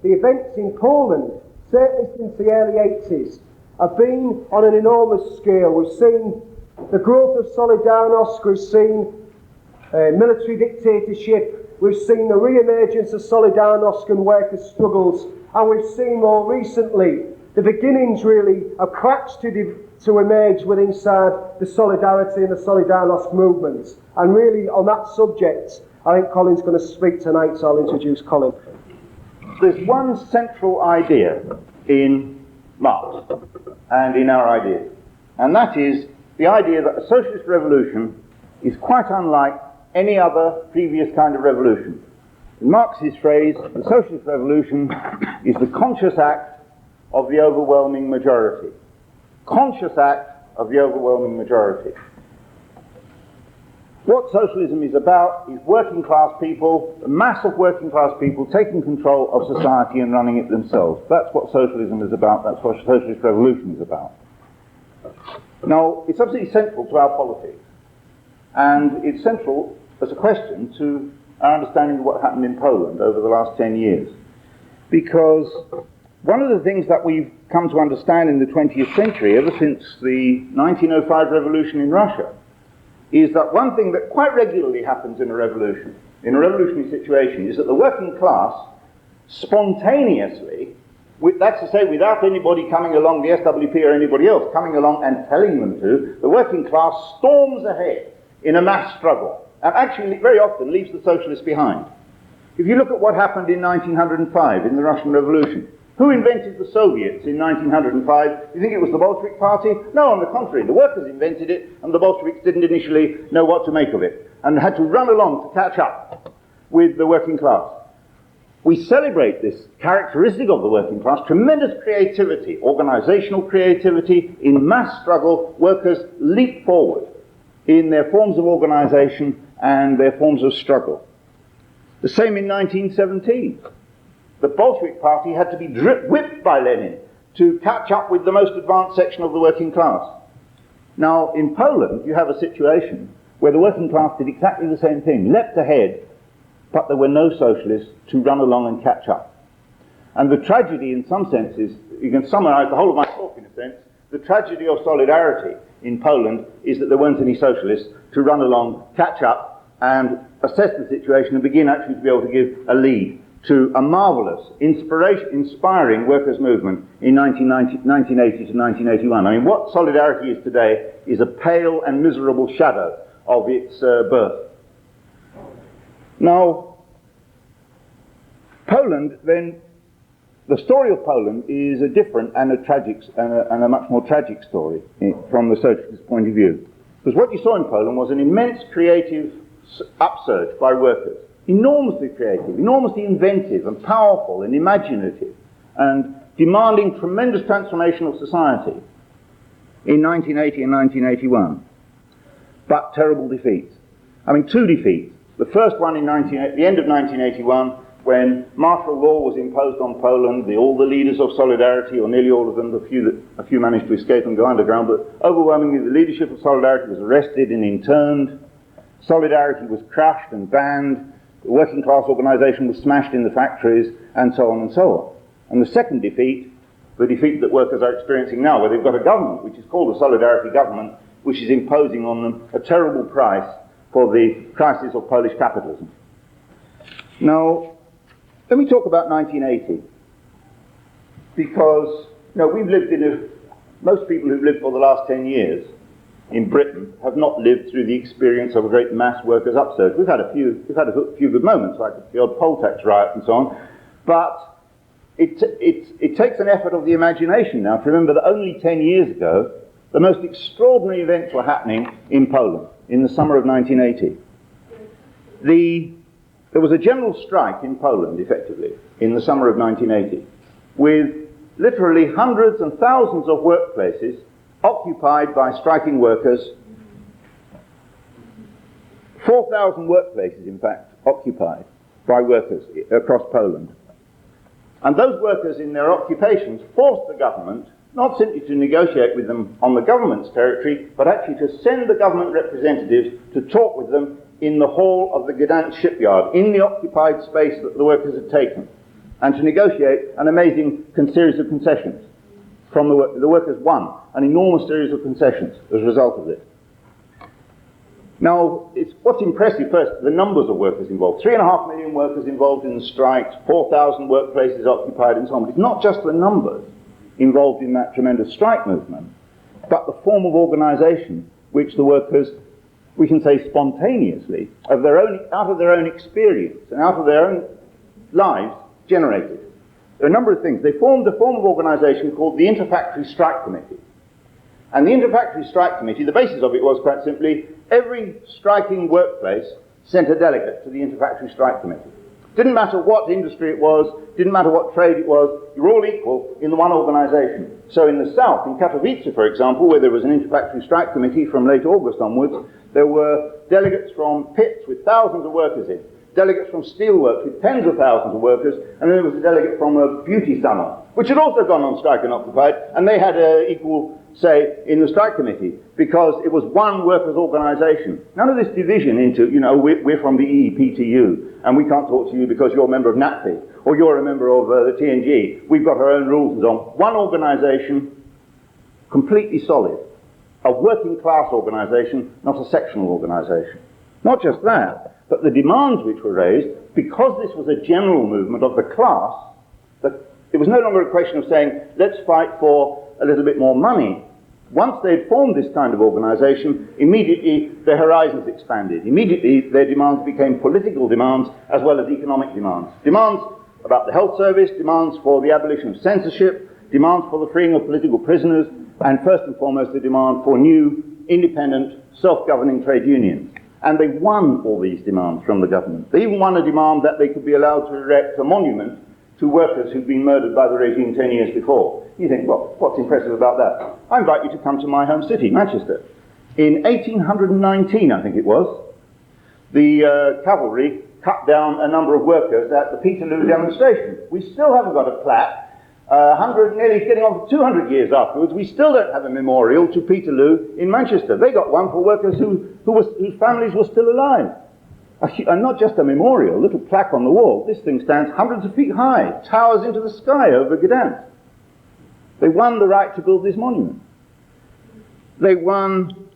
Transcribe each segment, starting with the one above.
the events in Poland, certainly since the early 80s, have been on an enormous scale. We've seen the growth of Solidarnosc, we've seen military dictatorship, we've seen the re-emergence of Solidarnosc and workers' struggles, and we've seen more recently the beginnings really of cracks to emerge within inside the Solidarity and the Solidarnosc movements. And really on that subject, I think Colin's going to speak tonight, so I'll introduce Colin. There's one central idea in Marx and in our ideas, and that is the idea that a socialist revolution is quite unlike any other previous kind of revolution. In Marx's phrase, the socialist revolution is the conscious act of the overwhelming majority. Conscious act of the overwhelming majority. What socialism is about is working class people, a mass of working class people taking control of society and running it themselves. That's what socialism is about, that's what socialist revolution is about. Now, it's absolutely central to our politics, and it's central as a question to our understanding of what happened in Poland over the last 10 years. Because one of the things that we've come to understand in the 20th century, ever since the 1905 revolution in Russia, is that one thing that quite regularly happens in a revolution, in a revolutionary situation, is that the working class spontaneously, that's to say without anybody coming along, the SWP or anybody else coming along and telling them to, the working class storms ahead in a mass struggle, and actually very often leaves the socialists behind. If you look at what happened in 1905 in the Russian Revolution, who invented the Soviets in 1905? You think it was the Bolshevik Party? No, on the contrary, the workers invented it, and the Bolsheviks didn't initially know what to make of it, and had to run along to catch up with the working class. We celebrate this characteristic of the working class, tremendous creativity, organizational creativity. In mass struggle, workers leap forward in their forms of organization and their forms of struggle. The same in 1917. The Bolshevik Party had to be whipped by Lenin to catch up with the most advanced section of the working class. Now, in Poland, you have a situation where the working class did exactly the same thing, leapt ahead, but there were no socialists to run along and catch up. And the tragedy, in some senses, you can summarize the whole of my talk in a sense, the tragedy of solidarity in Poland is that there weren't any socialists to run along, catch up, and assess the situation and begin actually to be able to give a lead to a marvellous, inspiring workers' movement in 1980 to 1981. I mean, what Solidarity is today is a pale and miserable shadow of its birth. Now, Poland, then, the story of Poland is a different and a much more tragic story from the socialist point of view. Because what you saw in Poland was an immense creative upsurge by workers. Enormously creative, enormously inventive and powerful and imaginative, and demanding tremendous transformation of society in 1980 and 1981. But terrible defeats. I mean, two defeats. The first one in the end of 1981, when martial law was imposed on Poland. All the leaders of Solidarity, or nearly all of them, a few managed to escape and go underground, but overwhelmingly the leadership of Solidarity was arrested and interned. Solidarity was crushed and banned. The working class organisation was smashed in the factories, and so on and so on. And the second defeat, the defeat that workers are experiencing now, where they've got a government which is called the Solidarity government, which is imposing on them a terrible price for the crisis of Polish capitalism. Now, let me talk about 1980, because most people who've lived for the last 10 years in Britain have not lived through the experience of a great mass workers' upsurge. We've had a few good moments, like the old poll tax riot and so on, but it takes an effort of the imagination now to remember that only 10 years ago the most extraordinary events were happening in Poland in the summer of 1980. There was a general strike in Poland, effectively, in the summer of 1980, with literally hundreds and thousands of workplaces occupied by striking workers. 4,000 workplaces, in fact, occupied by workers across Poland. And those workers in their occupations forced the government not simply to negotiate with them on the government's territory, but actually to send the government representatives to talk with them in the hall of the Gdansk shipyard, in the occupied space that the workers had taken. and to negotiate an amazing series of concessions. From the workers won an enormous series of concessions as a result of this. Now, what's impressive first, the numbers of workers involved. 3.5 million workers involved in the strikes, 4,000 workplaces occupied and so on. But it's not just the numbers involved in that tremendous strike movement, but the form of organisation which the workers, we can say spontaneously, out of their own experience and out of their own lives, generated. There are a number of things. They formed a form of organisation called the Interfactory Strike Committee. And the Interfactory Strike Committee, the basis of it was quite simply, every striking workplace sent a delegate to the Interfactory Strike Committee. Didn't matter what industry it was, didn't matter what trade it was, you were all equal in the one organisation. So in the south, in Katowice, for example, where there was an Interfactory Strike Committee from late August onwards, there were delegates from pits with thousands of workers in, delegates from steelworks with tens of thousands of workers, and then there was a delegate from a beauty salon, which had also gone on strike and occupied, and they had equal say in the strike committee, because it was one workers' organisation. None of this division into, we're from the EEPTU, and we can't talk to you because you're a member of NAPFI, or you're a member of the TNG. We've got our own rules and so on. One organisation, completely solid. A working class organisation, not a sectional organisation. Not just that, but the demands which were raised, because this was a general movement of the class, that it was no longer a question of saying, let's fight for a little bit more money. Once they'd formed this kind of organisation, immediately their horizons expanded. Immediately their demands became political demands as well as economic demands. Demands about the health service, demands for the abolition of censorship, demands for the freeing of political prisoners, and first and foremost the demand for new, independent, self-governing trade unions. And they won all these demands from the government. They even won a demand that they could be allowed to erect a monument to workers who'd been murdered by the regime 10 years before. You think, well, what's impressive about that? I invite you to come to my home city, Manchester. In 1819, I think it was, the cavalry cut down a number of workers at the Peterloo demonstration. We still haven't got a plaque. Nearly getting on for 200 years afterwards, we still don't have a memorial to Peterloo in Manchester. They got one for workers whose families were still alive. And not just a memorial, a little plaque on the wall. This thing stands hundreds of feet high, towers into the sky over Gdansk. They won the right to build this monument. They won,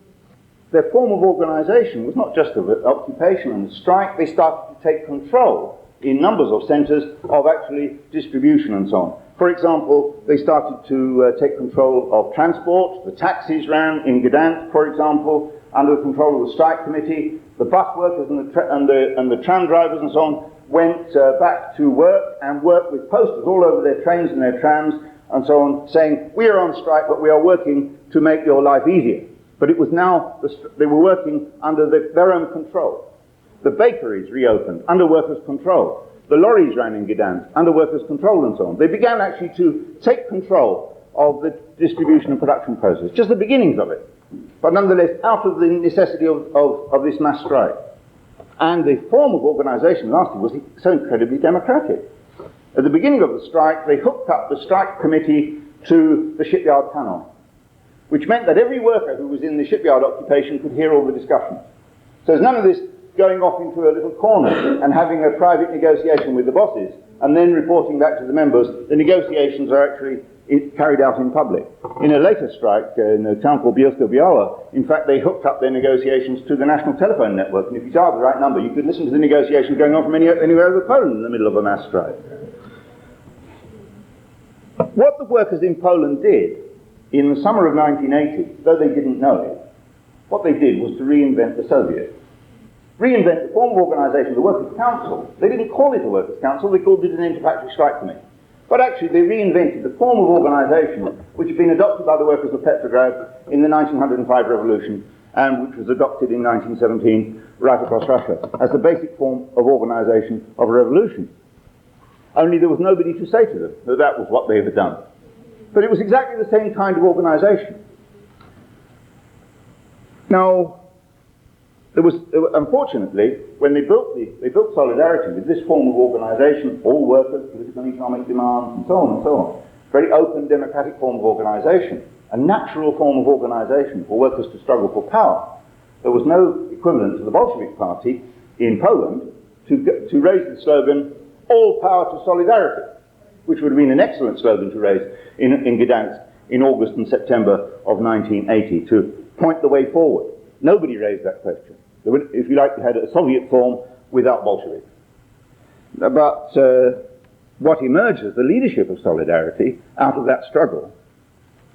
their form of organisation was not just of occupation and strike, they started to take control in numbers of centres of actually distribution and so on. For example, they started to take control of transport. The taxis ran in Gdansk, for example, under the control of the strike committee. The bus workers and the tram drivers and so on went back to work and worked with posters all over their trains and their trams and so on, saying, we are on strike, but we are working to make your life easier. But it was now, they were working under their own control. The bakeries reopened under workers' control. The lorries ran in Gdansk under workers' control and so on. They began actually to take control of the distribution and production process, just the beginnings of it. But nonetheless, out of the necessity of this mass strike. And the form of organisation lastly was so incredibly democratic. At the beginning of the strike, they hooked up the strike committee to the shipyard tunnel, which meant that every worker who was in the shipyard occupation could hear all the discussions. So there's none of this going off into a little corner and having a private negotiation with the bosses and then reporting back to the members. The negotiations are actually carried out in public. In a later strike in a town called Bielsko-Biała, in fact, they hooked up their negotiations to the national telephone network, and if you dialed the right number, you could listen to the negotiations going on from anywhere over Poland in the middle of a mass strike. What the workers in Poland did in the summer of 1980, though they didn't know it, what they did was to reinvent the Soviet. Reinvent the form of organisation, the Workers' Council. They didn't call it a Workers' Council, they called it an Interfactory Strike Committee. But actually they reinvented the form of organisation which had been adopted by the workers of Petrograd in the 1905 revolution and which was adopted in 1917 right across Russia as the basic form of organisation of a revolution. Only there was nobody to say to them that that was what they had done. But it was exactly the same kind of organisation. Now, there was, unfortunately, when they built Solidarity with this form of organisation, all workers, political and economic demands, and so on and so on, very open, democratic form of organisation, a natural form of organisation for workers to struggle for power. There was no equivalent to the Bolshevik Party in Poland to raise the slogan, all power to solidarity, which would have been an excellent slogan to raise in Gdansk in August and September of 1980 to point the way forward. Nobody raised that question. If you like, you had a Soviet form without Bolsheviks. But what emerged as the leadership of Solidarity out of that struggle,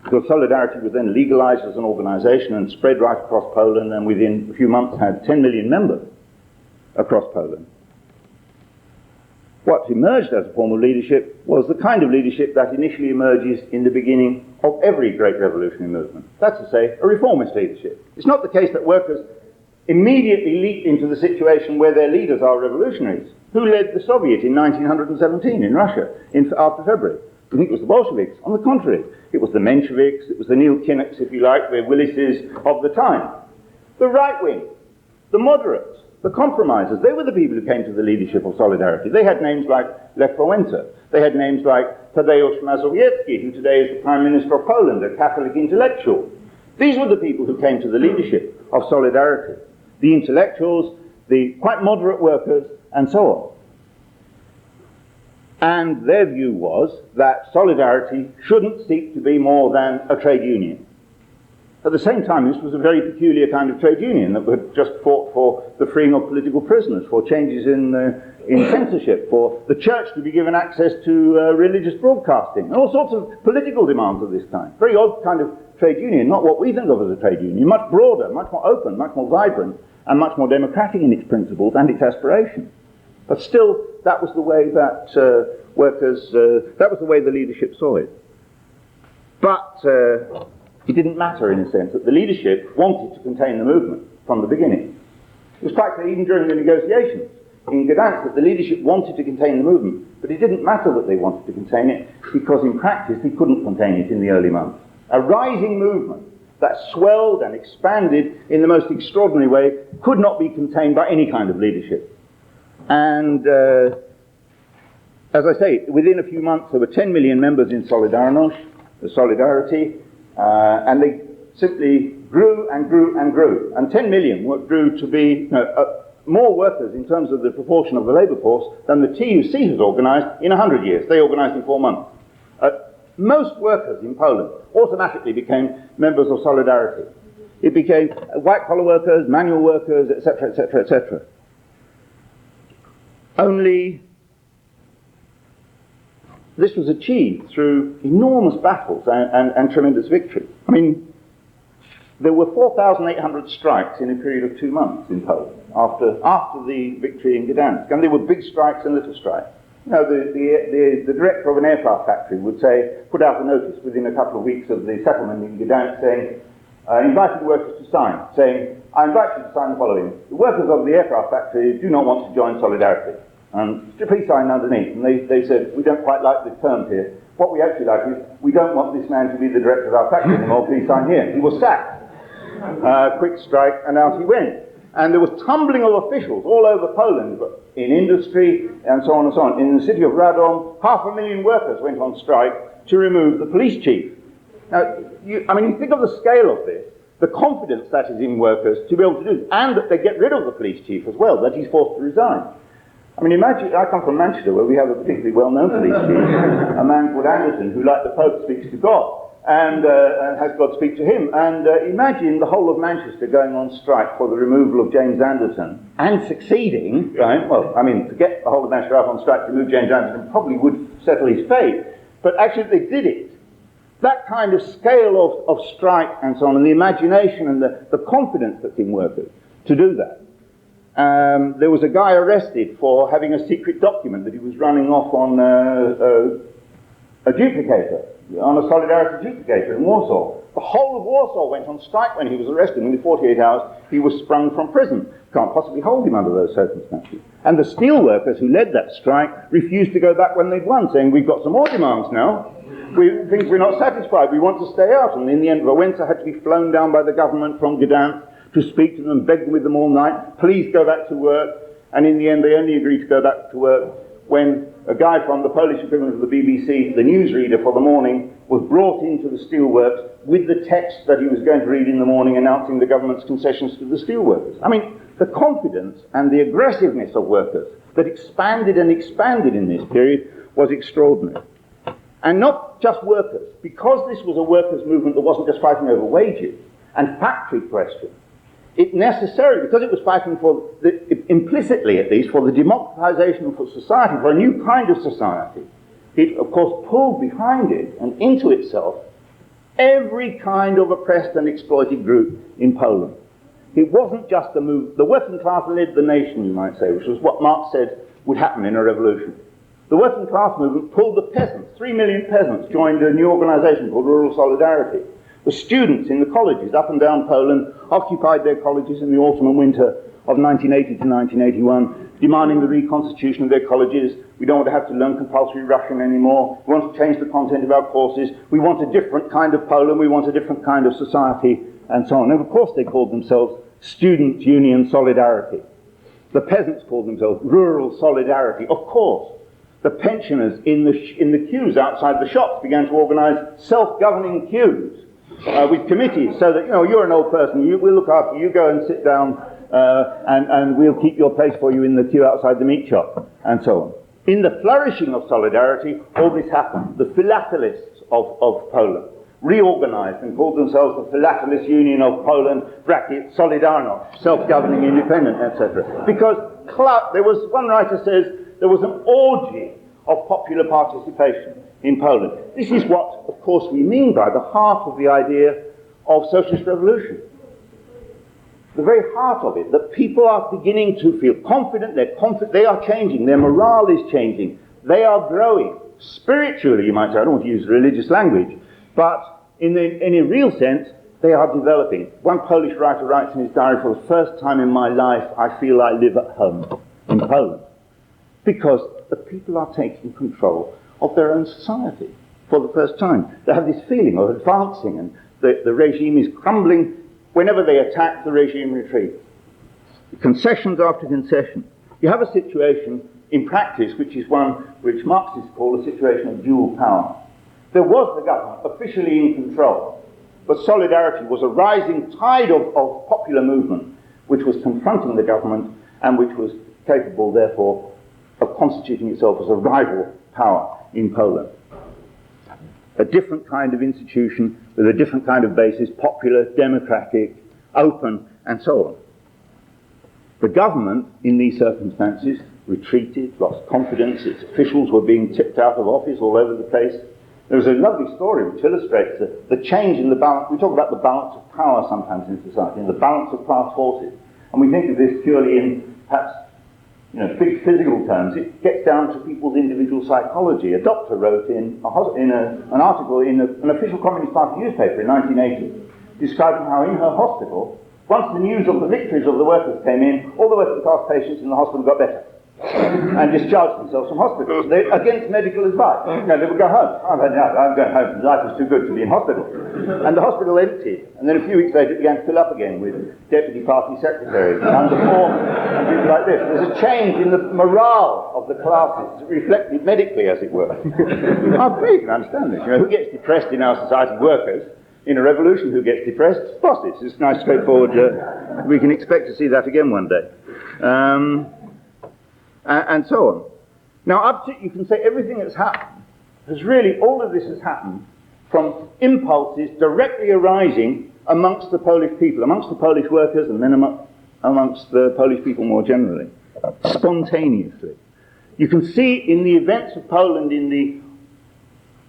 because Solidarity was then legalized as an organization and spread right across Poland, and within a few months had 10 million members across Poland. What emerged as a form of leadership was the kind of leadership that initially emerges in the beginning of every great revolutionary movement. That's to say, a reformist leadership. It's not the case that workers immediately leap into the situation where their leaders are revolutionaries. Who led the Soviet in 1917 in Russia after February? I think it was the Bolsheviks. On the contrary, it was the Mensheviks, it was the Nilkinnaks, if you like, the Willises of the time. The right wing, the moderates, the compromisers, they were the people who came to the leadership of Solidarity. They had names like Lech Wałęsa. They had names like Tadeusz Mazowiecki, who today is the Prime Minister of Poland, a Catholic intellectual. These were the people who came to the leadership of Solidarity. The intellectuals, the quite moderate workers, and so on. And their view was that Solidarity shouldn't seek to be more than a trade union. At the same time, this was a very peculiar kind of trade union that had just fought for the freeing of political prisoners, for changes in censorship, for the church to be given access to religious broadcasting, and all sorts of political demands of this kind. Very odd kind of trade union, not what we think of as a trade union, much broader, much more open, much more vibrant, and much more democratic in its principles and its aspirations. But still, that was the way that that was the way the leadership saw it. But it didn't matter, in a sense, that the leadership wanted to contain the movement from the beginning. It was quite clear, even during the negotiations in Gdansk, that the leadership wanted to contain the movement, but it didn't matter that they wanted to contain it, because in practice they couldn't contain it in the early months. A rising movement that swelled and expanded in the most extraordinary way could not be contained by any kind of leadership. And as I say, within a few months there were 10 million members in Solidarnosc, the Solidarity, and they simply grew and grew and grew. And 10 million grew to be more workers in terms of the proportion of the labour force than the TUC has organised in 100 years. They organised in 4 months. Most workers in Poland automatically became members of Solidarity. It became white-collar workers, manual workers, etc., etc., etc. Only this was achieved through enormous battles and tremendous victories. I mean, there were 4,800 strikes in a period of 2 months in Poland after the victory in Gdansk, and there were big strikes and little strikes. You know, the director of an aircraft factory would put out a notice within a couple of weeks of the settlement in Gdansk saying, inviting workers to sign, saying, I invite you to sign the following. The workers of the aircraft factory do not want to join Solidarity. And please sign underneath. And they said, we don't quite like the terms here. What we actually like is, we don't want this man to be the director of our factory anymore, please sign here. He was sacked. Quick strike, and out he went. And there was tumbling of officials all over Poland, in industry, and so on and so on. In the city of Radom, 500,000 workers went on strike to remove the police chief. Now, you think of the scale of this, the confidence that is in workers to be able to do this, and that they get rid of the police chief as well, that he's forced to resign. I mean, imagine, I come from Manchester, where we have a particularly well-known police chief, a man called Anderson, who, like the Pope, speaks to God, and has God speak to him. And imagine the whole of Manchester going on strike for the removal of James Anderson, and succeeding, right? Well, I mean, to get the whole of Manchester out on strike to remove James Anderson probably would settle his fate, but actually they did it. That kind of scale of strike and so on, and the imagination and the confidence that's in workers to do that. There was a guy arrested for having a secret document that he was running off on a duplicator, on a Solidarity duplicator in Warsaw. The whole of Warsaw went on strike when he was arrested, and within 48 hours he was sprung from prison. Can't possibly hold him under those circumstances. And the steel workers who led that strike refused to go back when they'd won, saying, we've got some more demands now. We're not satisfied, we want to stay out. And in the end, Wałęsa had to be flown down by the government from Gdansk to speak to them, beg with them all night, please go back to work. And in the end, they only agreed to go back to work when a guy from the Polish equivalent of the BBC, the newsreader for the morning, was brought into the steelworks with the text that he was going to read in the morning announcing the government's concessions to the steelworkers. I mean, the confidence and the aggressiveness of workers that expanded and expanded in this period was extraordinary. And not just workers. Because this was a workers' movement that wasn't just fighting over wages and factory questions, it necessarily, because it was fighting for, implicitly at least, for the democratization of society, for a new kind of society, it of course pulled behind it and into itself every kind of oppressed and exploited group in Poland. It wasn't just a move. The working class led the nation, you might say, which was what Marx said would happen in a revolution. The working class movement pulled the peasants. 3 million peasants joined a new organization called Rural Solidarity. The students in the colleges up and down Poland occupied their colleges in the autumn and winter of 1980 to 1981, demanding the reconstitution of their colleges. We don't want to have to learn compulsory Russian anymore. We want to change the content of our courses. We want a different kind of Poland. We want a different kind of society, and so on. And of course they called themselves Student Union Solidarity. The peasants called themselves Rural Solidarity. Of course, the pensioners in the queues outside the shops began to organize self-governing queues with committees, so that, you're an old person, we'll look after you, go and sit down, and we'll keep your place for you in the queue outside the meat shop, and so on. In the flourishing of Solidarity, all this happened. The philatelists of Poland reorganized and called themselves the Philatelist Union of Poland, bracket Solidarnosc, self-governing, independent, etc. Because there was, one writer says, there was an orgy of popular participation in Poland. This is what, of course, we mean by the heart of the idea of socialist revolution. The very heart of it, that people are beginning to feel confident, they are changing, their morale is changing, they are growing. Spiritually, you might say, I don't want to use religious language, but in a real sense, they are developing. One Polish writer writes in his diary, for the first time in my life, I feel I live at home in Poland. Because the people are taking control of their own society for the first time. They have this feeling of advancing, and the regime is crumbling. Whenever they attack, the regime retreats. Concessions after concession. You have a situation in practice which is one which Marxists call a situation of dual power. There was the government officially in control, but Solidarity was a rising tide of popular movement which was confronting the government and which was capable, therefore, of constituting itself as a rival power in Poland. A different kind of institution with a different kind of basis, popular, democratic, open, and so on. The government, in these circumstances, retreated, lost confidence, its officials were being tipped out of office all over the place. There was a lovely story which illustrates the change in the balance. We talk about the balance of power sometimes in society, and the balance of class forces. And we think of this purely in, perhaps, big physical terms. It gets down to people's individual psychology. A doctor wrote in an article in an official Communist Party newspaper in 1980, describing how in her hospital, once the news of the victories of the workers came in, all the working class patients in the hospital got better and discharged themselves from hospitals. Against medical advice. They would go home. I'm going home. Life is too good to be in hospital. And the hospital emptied. And then a few weeks later it began to fill up again with deputy party secretaries and underformed and people like this. There's a change in the morale of the classes, reflected medically, as it were. You can understand this. Who gets depressed in our society? Workers. In a revolution, who gets depressed? Bosses. It's nice, straightforward. We can expect to see that again one day. And so on. Now, you can say everything that's happened all of this has happened from impulses directly arising amongst the Polish people, amongst the Polish workers, and then amongst the Polish people more generally, spontaneously. You can see in the events of Poland in the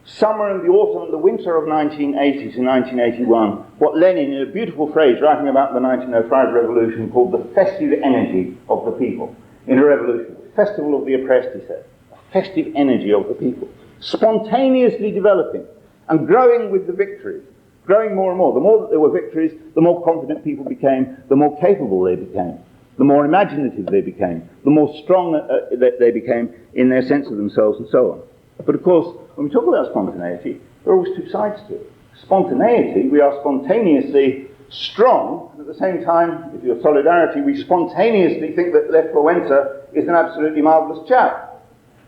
summer and the autumn and the winter of 1980 to 1981, what Lenin, in a beautiful phrase, writing about the 1905 revolution, called the festive energy of the people. In a revolution, festival of the oppressed, he said, a festive energy of the people, spontaneously developing and growing with the victories, growing more and more. The more that there were victories, the more confident people became, the more capable they became, the more imaginative they became, the more strong they became in their sense of themselves, and so on. But of course, when we talk about spontaneity, there are always two sides to it. Spontaneity, we are spontaneously strong, and at the same time, if you're Solidarity, we spontaneously think that Lech Wałęsa is an absolutely marvellous chap.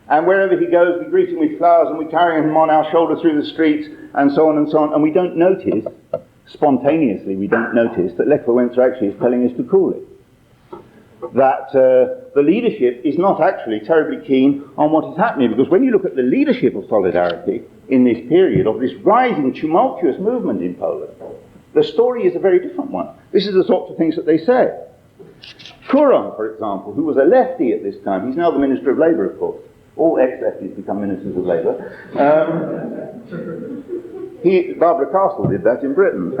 And wherever he goes, we greet him with flowers and we carry him on our shoulder through the streets, and so on and so on. And we don't notice, spontaneously we don't notice, that Lech Wałęsa actually is telling us to cool it. that the leadership is not actually terribly keen on what is happening, because when you look at the leadership of Solidarity in this period of this rising tumultuous movement in Poland, the story is a very different one. This is the sorts of things that they say. Colin, for example, who was a lefty at this time, he's now the Minister of Labour, of course. All ex-lefties become Ministers of Labour. Barbara Castle did that in Britain.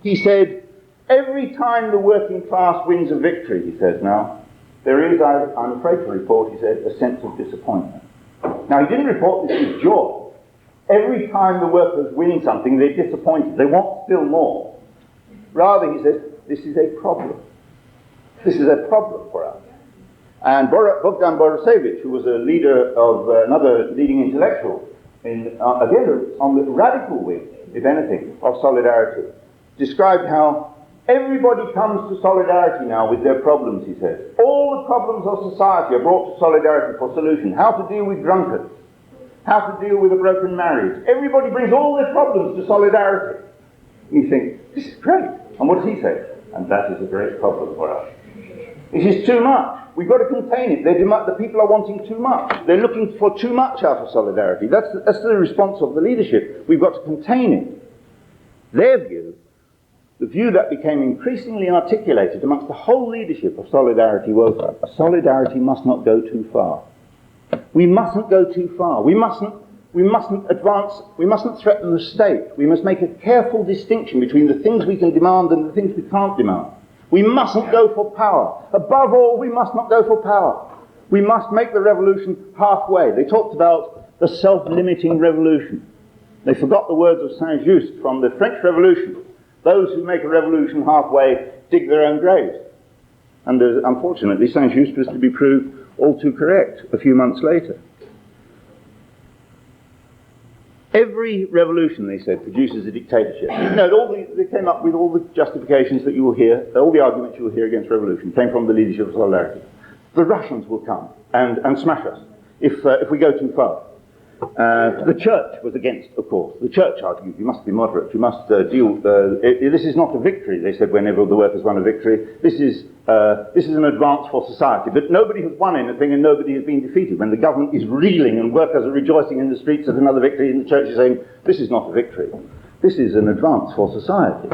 He said, every time the working class wins a victory, he says now, there is, I'm afraid to report, he said, a sense of disappointment. Now, he didn't report this with joy. Every time the workers win something, they're disappointed. They want still more. Rather, he says, this is a problem. This is a problem for us. And Bogdan Borusewicz, who was a leader of another leading intellectual, again, on the radical wing, if anything, of Solidarity, described how everybody comes to Solidarity now with their problems, he says. All the problems of society are brought to Solidarity for solution. How to deal with drunkards, how to deal with a broken marriage. Everybody brings all their problems to Solidarity. You think, this is great. And what does he say? And that is a great problem for us. It is too much. We've got to contain it. The people are wanting too much. They're looking for too much out of Solidarity. That's the response of the leadership. We've got to contain it. Their view, the view that became increasingly articulated amongst the whole leadership of Solidarity, was Solidarity must not go too far. We mustn't go too far. We mustn't advance, we mustn't threaten the state. We must make a careful distinction between the things we can demand and the things we can't demand. We mustn't go for power. Above all, we must not go for power. We must make the revolution halfway. They talked about the self-limiting revolution. They forgot the words of Saint-Just from the French Revolution. Those who make a revolution halfway dig their own graves. And unfortunately, Saint-Just was to be proved all too correct a few months later. Every revolution, they said, produces a dictatorship. They came up with all the justifications that you will hear, all the arguments you will hear against revolution came from the leadership of Solidarity. The Russians will come and smash us if we go too far. The church was against, of course. The church argued, you must be moderate, you must deal... this is not a victory, they said, whenever the workers won a victory. This is an advance for society. But nobody has won anything and nobody has been defeated. When the government is reeling and workers are rejoicing in the streets at another victory, and the church is saying, this is not a victory. This is an advance for society.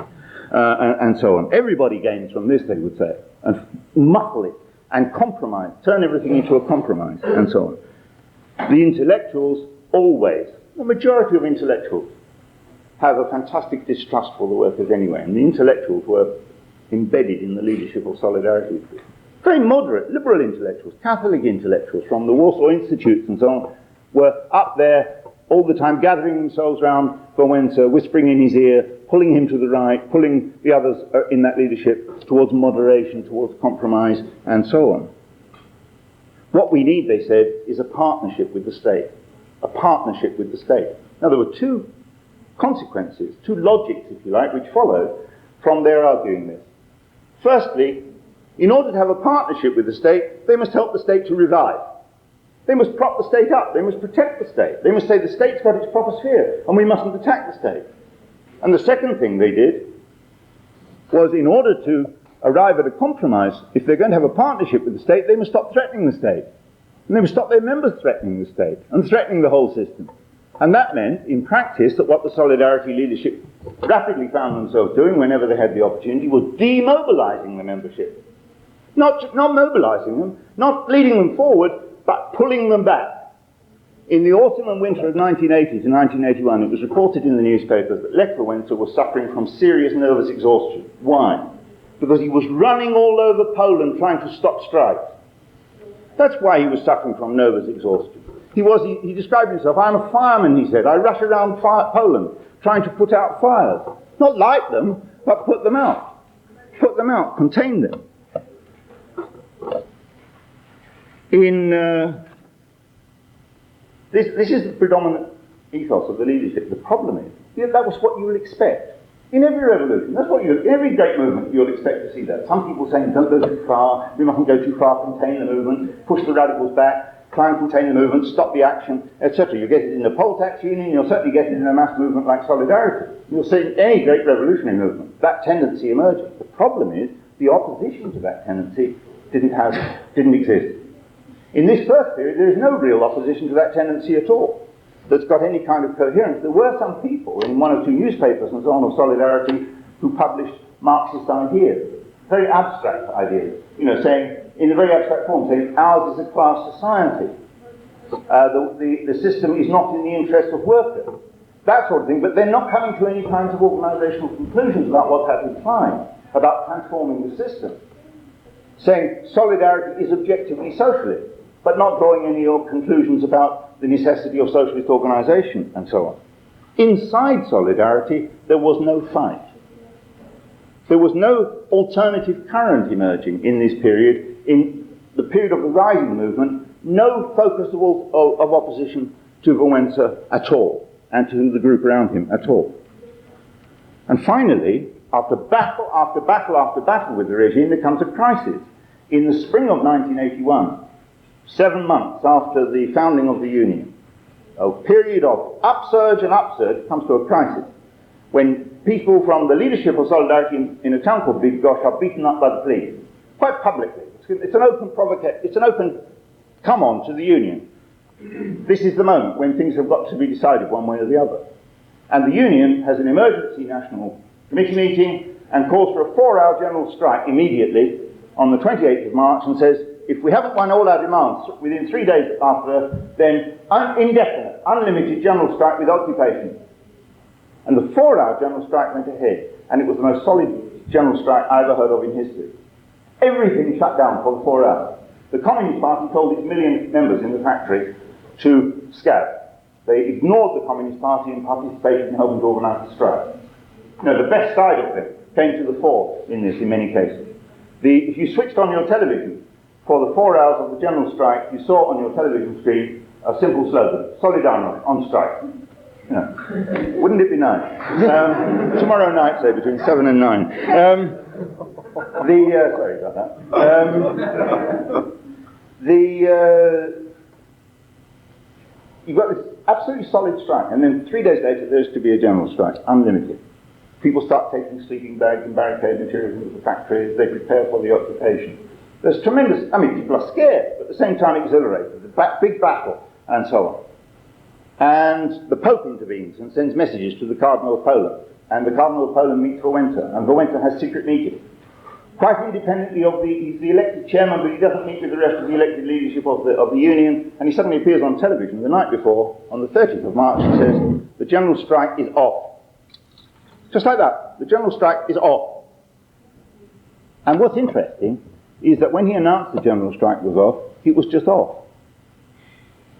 And so on. Everybody gains from this, they would say. And muffle it and compromise, turn everything into a compromise, and so on. The intellectuals always, the majority of intellectuals, have a fantastic distrust for the workers anyway, and the intellectuals were embedded in the leadership of Solidarity. Very moderate, liberal intellectuals, Catholic intellectuals from the Warsaw Institutes and so on, were up there all the time, gathering themselves round for Węzeł, whispering in his ear, pulling him to the right, pulling the others in that leadership towards moderation, towards compromise, and so on. What we need, they said, is a partnership with the state. A partnership with the state. Now, there were two consequences, two logics, if you like, which followed from their arguing this. Firstly, in order to have a partnership with the state, they must help the state to revive. They must prop the state up. They must protect the state. They must say the state's got its proper sphere, and we mustn't attack the state. And the second thing they did was, in order to arrive at a compromise, if they're going to have a partnership with the state, they must stop threatening the state. And they must stop their members threatening the state and threatening the whole system. And that meant, in practice, that what the Solidarity leadership rapidly found themselves doing whenever they had the opportunity was demobilizing the membership. Not mobilizing them, not leading them forward, but pulling them back. In the autumn and winter of 1980 to 1981, it was reported in the newspapers that Lech Wałęsa was suffering from serious nervous exhaustion. Why? Because he was running all over Poland trying to stop strikes. That's why he was suffering from nervous exhaustion. He described himself, I'm a fireman, he said. I rush around Poland trying to put out fires. Not light them, but put them out. Put them out, contain them. This is the predominant ethos of the leadership. The problem is, that was what you would expect. In every revolution, in every great movement, you'll expect to see that. Some people saying, don't go too far, we mustn't go too far, contain the movement, push the radicals back, try and contain the movement, stop the action, etc. You get it in the poll tax union, you'll certainly get it in a mass movement like Solidarity. You'll see in any great revolutionary movement, that tendency emerging. The problem is, the opposition to that tendency didn't exist. In this first period, there is no real opposition to that tendency at all that's got any kind of coherence. There were some people in one or two newspapers and so on of Solidarity who published Marxist ideas, very abstract ideas, saying, in a very abstract form, saying, ours is a class society. The system is not in the interest of workers. That sort of thing, but they're not coming to any kinds of organisational conclusions about what that implies, about transforming the system. Saying solidarity is objectively socialist, but not drawing any conclusions about the necessity of socialist organisation and so on. Inside solidarity, there was no fight. There was no alternative current emerging in this period, in the period of the rising movement, no focus of opposition to Wałęsa at all, and to the group around him at all. And finally, after battle after battle after battle with the regime, there comes a crisis. In the spring of 1981, 7 months after the founding of the Union, a period of upsurge and upsurge comes to a crisis, when people from the leadership of Solidarity in a town called Bydgoszcz are beaten up by the police, quite publicly. It's an open provocation, it's an open come on to the Union. This is the moment when things have got to be decided one way or the other. And the Union has an emergency national committee meeting and calls for a 4-hour general strike immediately on the 28th of March and says, if we haven't won all our demands within 3 days after, then indefinite, unlimited general strike with occupation. And the 4-hour general strike went ahead, and it was the most solid general strike I ever heard of in history. Everything shut down for the 4 hours. The Communist Party told its million members in the factory to scab. They ignored the Communist Party in participation in helping to organise the strike. The best side of them came to the fore in this in many cases. If you switched on your television for the 4 hours of the general strike, you saw on your television screen a simple slogan, Solidarnosc, on strike. Wouldn't it be nice? Tomorrow night, say, between 7 and 9. Sorry about that. You've got this absolutely solid strike, and then 3 days later there's to be a general strike, unlimited. People start taking sleeping bags and barricade materials into the factories, they prepare for the occupation. There's tremendous, people are scared, but at the same time exhilarated. A big battle, and so on. And the Pope intervenes and sends messages to the Cardinal of Poland, and the Cardinal of Poland meets Wałęsa, and Wałęsa has secret meetings. Quite independently of he's the elected chairman, but he doesn't meet with the rest of the elected leadership of the Union, and he suddenly appears on television the night before, on the 30th of March, and says, the general strike is off. Just like that, the general strike is off. And what's interesting is that when he announced the general strike was off, it was just off.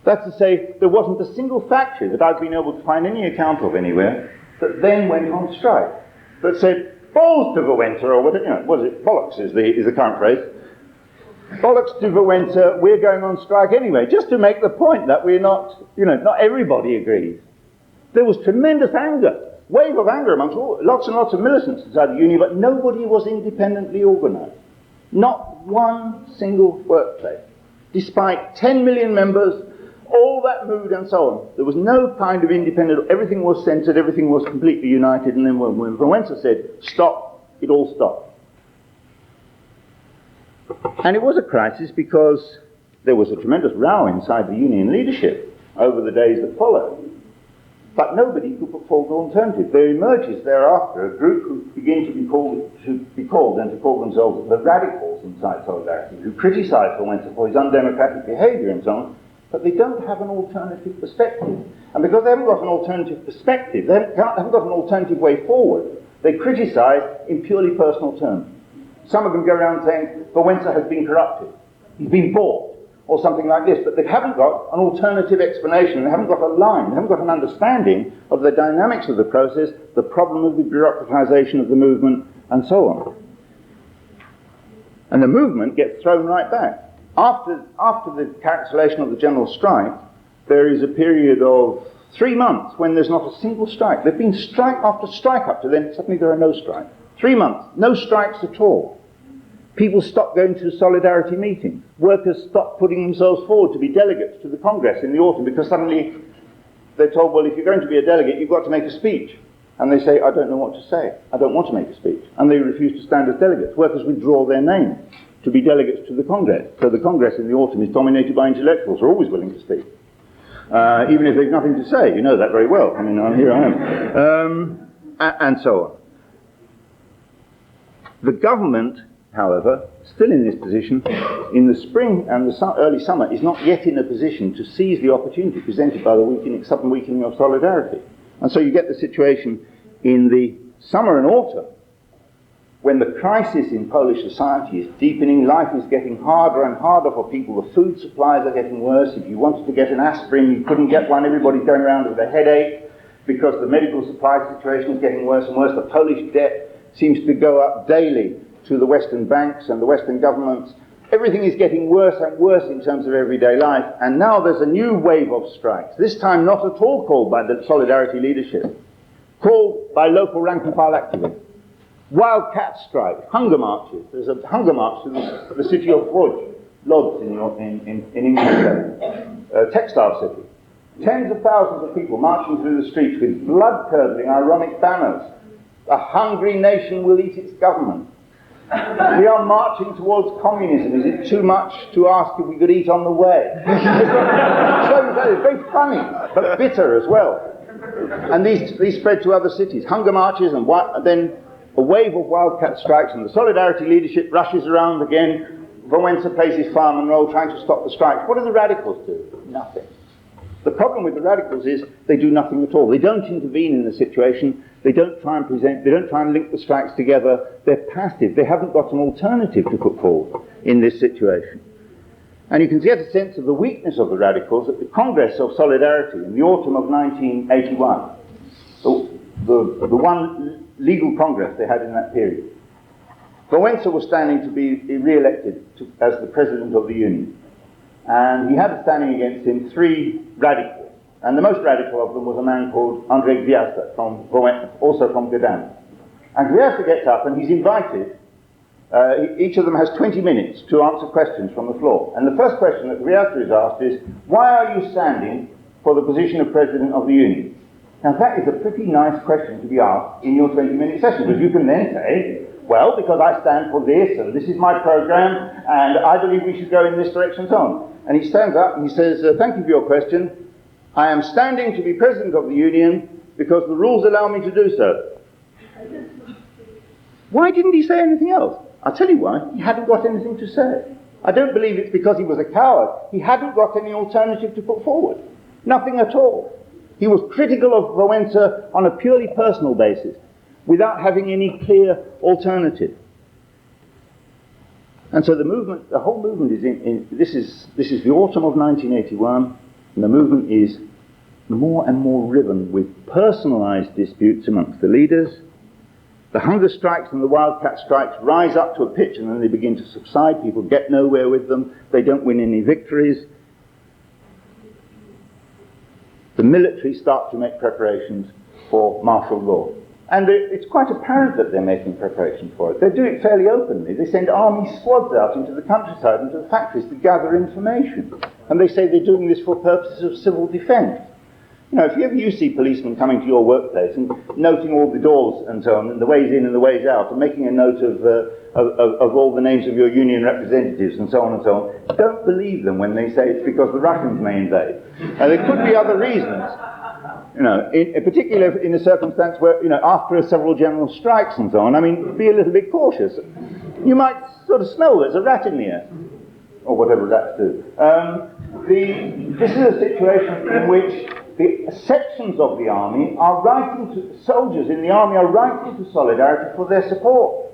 That's to say, there wasn't a single factory that I've been able to find any account of anywhere that then went on strike, that said, balls to Wałęsa, or what is it? Bollocks is the current phrase. Bollocks to Wałęsa, we're going on strike anyway, just to make the point that we're not, not everybody agrees. There was tremendous anger, wave of anger amongst lots and lots of militants inside the Union, but nobody was independently organised. Not one single workplace. Despite 10 million members, all that mood and so on. There was no kind of independent, everything was censored, everything was completely united, and then when Wałęsa said, stop, it all stopped. And it was a crisis because there was a tremendous row inside the Union leadership over the days that followed. But nobody could put forward an alternative. There emerges thereafter a group who begin to be called and to call themselves the radicals inside Solidarity, who criticise Wałęsa for his undemocratic behaviour and so on, but they don't have an alternative perspective. And because they haven't got an alternative perspective, they haven't got an alternative way forward, they criticise in purely personal terms. Some of them go around saying, Wałęsa has been corrupted, he's been bought, or something like this, but they haven't got an alternative explanation, they haven't got a line, they haven't got an understanding of the dynamics of the process, the problem of the bureaucratisation of the movement, and so on. And the movement gets thrown right back. After the cancellation of the general strike, there is a period of 3 months when there's not a single strike. There've been strike after strike up to then, suddenly there are no strikes. 3 months, no strikes at all. People stopped going to Solidarity meetings. Workers stopped putting themselves forward to be delegates to the Congress in the autumn because suddenly they're told, well, if you're going to be a delegate, you've got to make a speech. and they say, I don't know what to say, I don't want to make a speech, and they refuse to stand as delegates. Workers withdraw their name to be delegates to the Congress. So the Congress in the autumn is dominated by intellectuals who are always willing to speak. Even if they've nothing to say, you know that very well. I mean, here I am. And so on. The government, however, still in this position, in the spring and the early summer, is not yet in a position to seize the opportunity presented by the sudden weakening of solidarity. And so you get the situation in the summer and autumn, when the crisis in Polish society is deepening, life is getting harder and harder for people, the food supplies are getting worse. If you wanted to get an aspirin, you couldn't get one, everybody's going around with a headache because the medical supply situation is getting worse and worse. The Polish debt seems to go up daily to the Western banks and the Western governments. Everything is getting worse and worse in terms of everyday life, and now there's a new wave of strikes, this time not at all called by the Solidarity leadership, called by local rank-and-file activists. Wildcat strike, hunger marches. There's a hunger march to the city of Lodz in England, a textile city. Tens of thousands of people marching through the streets with blood-curdling ironic banners. A hungry nation will eat its government. We are marching towards communism. Is it too much to ask if we could eat on the way? It's very funny, but bitter as well. And these spread to other cities. Hunger marches and then a wave of wildcat strikes, and the Solidarity leadership rushes around again. Wałęsa plays his fireman role trying to stop the strikes. What do the radicals do? Nothing. The problem with the radicals is they do nothing at all. They don't intervene in the situation. They don't try and link the strikes together. They're passive. They haven't got an alternative to put forward in this situation. And you can get a sense of the weakness of the radicals at the Congress of Solidarity in the autumn of 1981. The one legal congress they had in that period. Wałęsa was standing to be re-elected as the president of the union. And he had standing against him three radicals. And the most radical of them was a man called Andrzej Gwiazda, also from Gdańsk. And Gwiazda gets up and he's invited. Each of them has 20 minutes to answer questions from the floor. And the first question that Gwiazda is asked is, why are you standing for the position of president of the union? Now that is a pretty nice question to be asked in your 20-minute session, because you can then say, well, because I stand for this, and this is my program, and I believe we should go in this direction, and so on. And he stands up and he says, thank you for your question. I am standing to be president of the union because the rules allow me to do so. Why didn't he say anything else? I'll tell you why. He hadn't got anything to say. I don't believe it's because he was a coward. He hadn't got any alternative to put forward. Nothing at all. He was critical of Wałęsa on a purely personal basis, without having any clear alternative. And so the whole movement is this is the autumn of 1981, and the movement is more and more riven with personalised disputes amongst the leaders. The hunger strikes and the wildcat strikes rise up to a pitch, and then they begin to subside. People get nowhere with them. They don't win any victories. The military start to make preparations for martial law. And it's quite apparent that they're making preparations for it. They do it fairly openly. They send army squads out into the countryside, into the factories to gather information. And they say they're doing this for purposes of civil defence. You know, if you see policemen coming to your workplace and noting all the doors and so on, and the ways in and the ways out, and making a note of all the names of your union representatives and so on and so on, don't believe them when they say it's because the Russians may invade. There could be other reasons. You know, particularly in a circumstance where, you know, after several general strikes and so on, I mean, be a little bit cautious. You might sort of smell there's a rat in the air, or whatever rats do. This is a situation in which the sections of the army are writing to soldiers in the army are writing to Solidarity for their support.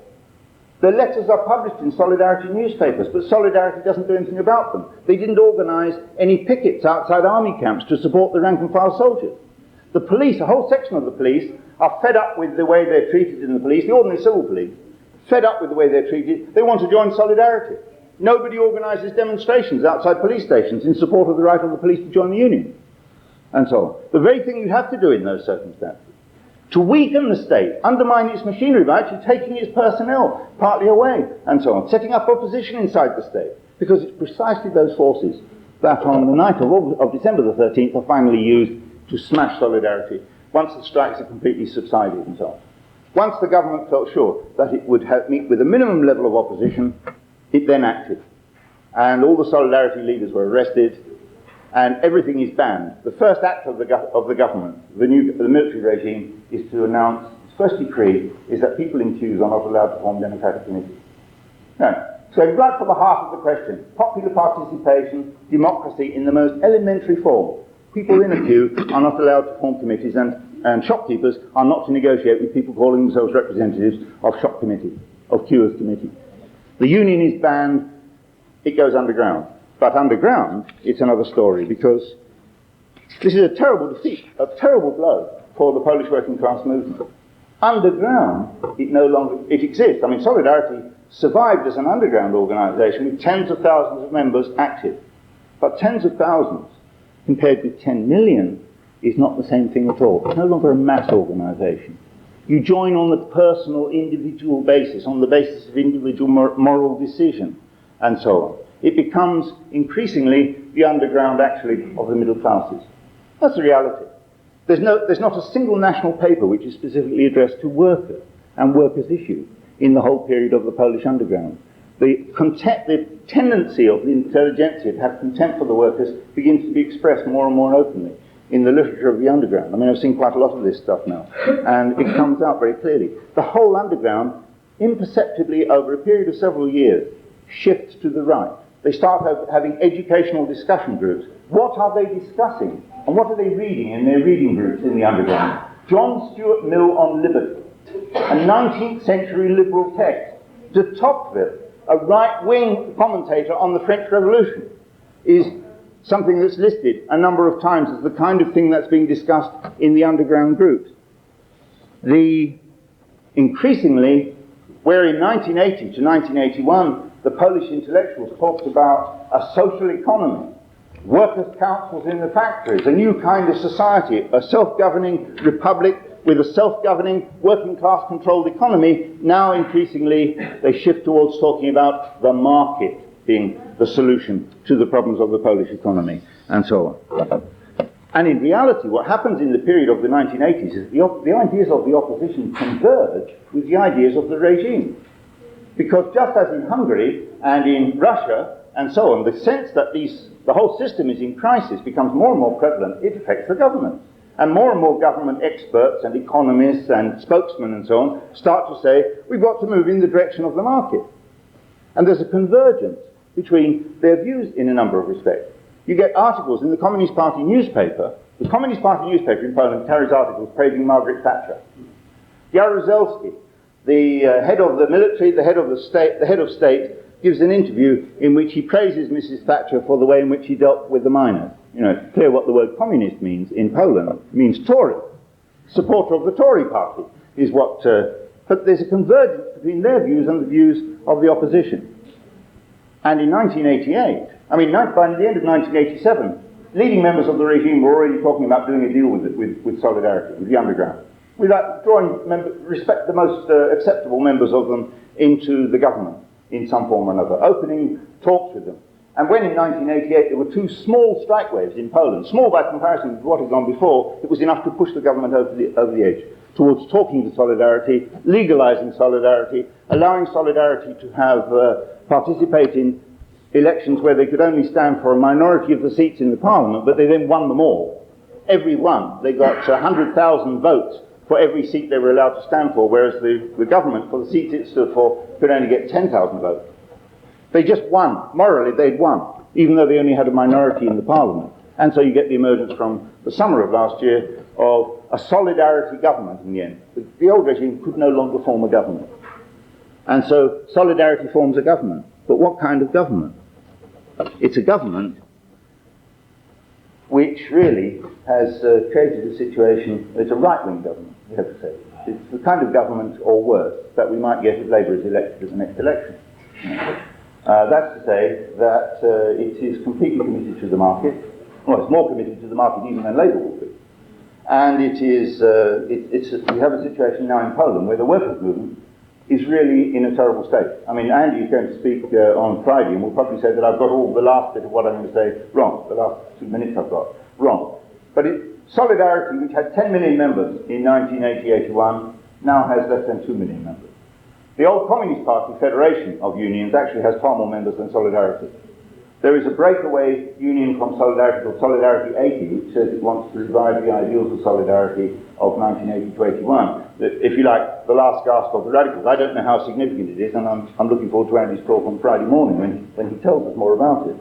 Their letters are published in Solidarity newspapers, but Solidarity doesn't do anything about them. They didn't organise any pickets outside army camps to support the rank-and-file soldiers. The police, a whole section of the police, are fed up with the way they're treated in the police, the ordinary civil police, fed up with the way they're treated. They want to join Solidarity. Nobody organises demonstrations outside police stations in support of the right of the police to join the union, and so on. The very thing you have to do in those circumstances. To weaken the state, undermine its machinery by actually taking its personnel partly away, and so on, setting up opposition inside the state, because it's precisely those forces that on the night of December the 13th are finally used to smash Solidarity once the strikes had completely subsided and so on. Once the government felt sure that it would meet with a minimum level of opposition, it then acted. And all the Solidarity leaders were arrested, and everything is banned. The first act of the government, the military regime, is to announce, its first decree is that people in queues are not allowed to form democratic committees. No. So right for the heart of the question, popular participation, democracy in the most elementary form. People in a queue are not allowed to form committees, and shopkeepers are not to negotiate with people calling themselves representatives of shop committees, of queuers committees. The union is banned, it goes underground. But underground, it's another story, because this is a terrible defeat, a terrible blow for the Polish working class movement. Underground, it exists. I mean, Solidarity survived as an underground organisation with tens of thousands of members active. But tens of thousands compared with 10 million is not the same thing at all. It's no longer a mass organisation. You join on the personal, individual basis, on the basis of individual moral decision, and so on. It becomes increasingly the underground, actually, of the middle classes. That's the reality. There's not a single national paper which is specifically addressed to workers and workers' issues in the whole period of the Polish underground. The tendency of the intelligentsia to have contempt for the workers begins to be expressed more and more openly in the literature of the underground. I mean, I've seen quite a lot of this stuff now, and it comes out very clearly. The whole underground, imperceptibly over a period of several years, shifts to the right. They start having educational discussion groups. What are they discussing? And what are they reading in their reading groups in the underground? John Stuart Mill on Liberty, a 19th century liberal text. De Tocqueville, a right-wing commentator on the French Revolution, is something that's listed a number of times as the kind of thing that's being discussed in the underground groups. Increasingly, where in 1980 to 1981, the Polish intellectuals talked about a social economy, workers' councils in the factories, a new kind of society, a self-governing republic with a self-governing working-class controlled economy. Now increasingly they shift towards talking about the market being the solution to the problems of the Polish economy, and so on. And in reality, what happens in the period of the 1980s is the ideas of the opposition converge with the ideas of the regime. Because just as in Hungary and in Russia and so on, the sense that the whole system is in crisis becomes more and more prevalent, it affects the government. And more government experts and economists and spokesmen and so on start to say, we've got to move in the direction of the market. And there's a convergence between their views in a number of respects. You get articles in the Communist Party newspaper. The Communist Party newspaper in Poland carries articles praising Margaret Thatcher. Jaruzelski, the head of the military, the head of state, gives an interview in which he praises Mrs. Thatcher for the way in which she dealt with the miners. You know, it's clear what the word communist means in Poland. It means Tory. Supporter of the Tory party is what... but there's a convergence between their views and the views of the opposition. And in 1988, by the end of 1987, leading members of the regime were already talking about doing a deal with Solidarity, with the underground, without drawing the most acceptable members of them into the government in some form or another, opening talks with them. And when in 1988 there were two small strike waves in Poland, small by comparison with what had gone before, it was enough to push the government over the edge towards talking to Solidarity, legalizing Solidarity, allowing Solidarity to have participate in elections where they could only stand for a minority of the seats in the parliament, but they then won them all. Every one. They got 100,000 votes for every seat they were allowed to stand for, whereas the government, for the seats it stood for, could only get 10,000 votes. They just won. Morally, they'd won, even though they only had a minority in the parliament. And so you get the emergence from the summer of last year of a Solidarity government in the end. The old regime could no longer form a government. And so Solidarity forms a government. But what kind of government? It's a government which really has created a situation, it's a right-wing government, we have to say. It's the kind of government, or worse, that we might get if Labour is elected at the next election. That's to say that it is completely committed to the market. Well, it's more committed to the market even than Labour will be. And it is, we have a situation now in Poland where the workers' movement is really in a terrible state. I mean, Andy is going to speak on Friday and will probably say that I've got all the last bit of what I'm going to say wrong, the last 2 minutes I've got wrong. But Solidarity, which had 10 million members in 1980-81, now has less than 2 million members. The old Communist Party Federation of Unions actually has far more members than Solidarity. There is a breakaway union from Solidarity called Solidarity 80, which says it wants to revive the ideals of Solidarity of 1980 to 81. If you like, the last gasp of the radicals. I don't know how significant it is, and I'm looking forward to Andy's talk on Friday morning when he tells us more about it.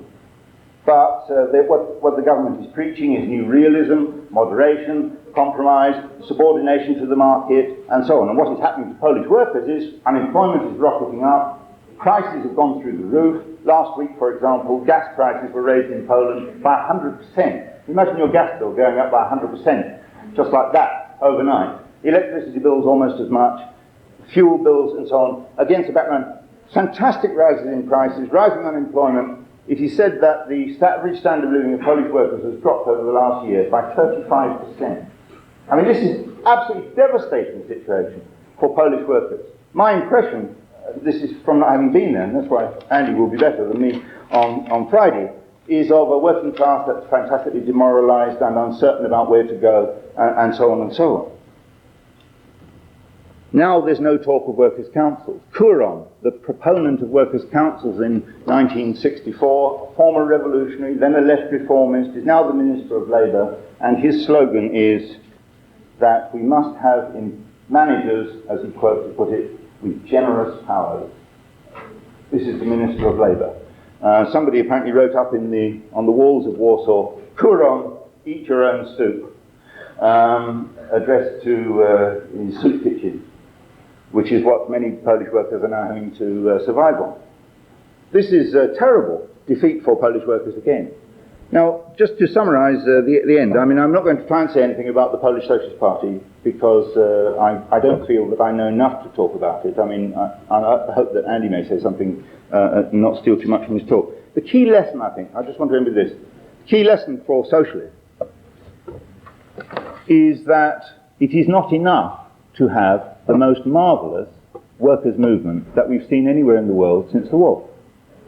But what the government is preaching is new realism, moderation, compromise, subordination to the market, and so on. And what is happening to Polish workers is unemployment is rocketing up, prices have gone through the roof. Last week, for example, gas prices were raised in Poland by 100%. Imagine your gas bill going up by 100%, just like that, overnight. Electricity bills almost as much, fuel bills and so on, against a background, fantastic rises in prices, rising unemployment. It is said that the average standard of living of Polish workers has dropped over the last year by 35%. I mean, this is absolutely devastating situation for Polish workers. My impression, this is from not having been there, and that's why Andy will be better than me on Friday, is of a working class that's fantastically demoralised and uncertain about where to go, and so on and so on. Now there's no talk of workers' councils. Couron, the proponent of workers' councils in 1964, former revolutionary, then a left reformist, is now the Minister of Labour, and his slogan is that we must have managers, as he put it, with generous powers. This is the Minister of Labour. Somebody apparently wrote up on the walls of Warsaw, Couron, eat your own soup, addressed to his soup kitchen, which is what many Polish workers are now having to survive on. This is a terrible defeat for Polish workers again. Now, just to summarise the end, I mean, I'm not going to try and say anything about the Polish Socialist Party because I don't feel that I know enough to talk about it. I mean, I hope that Andy may say something and not steal too much from his talk. The key lesson, I think, I just want to end with this. The key lesson for socialists is that it is not enough to have the most marvellous workers' movement that we've seen anywhere in the world since the war.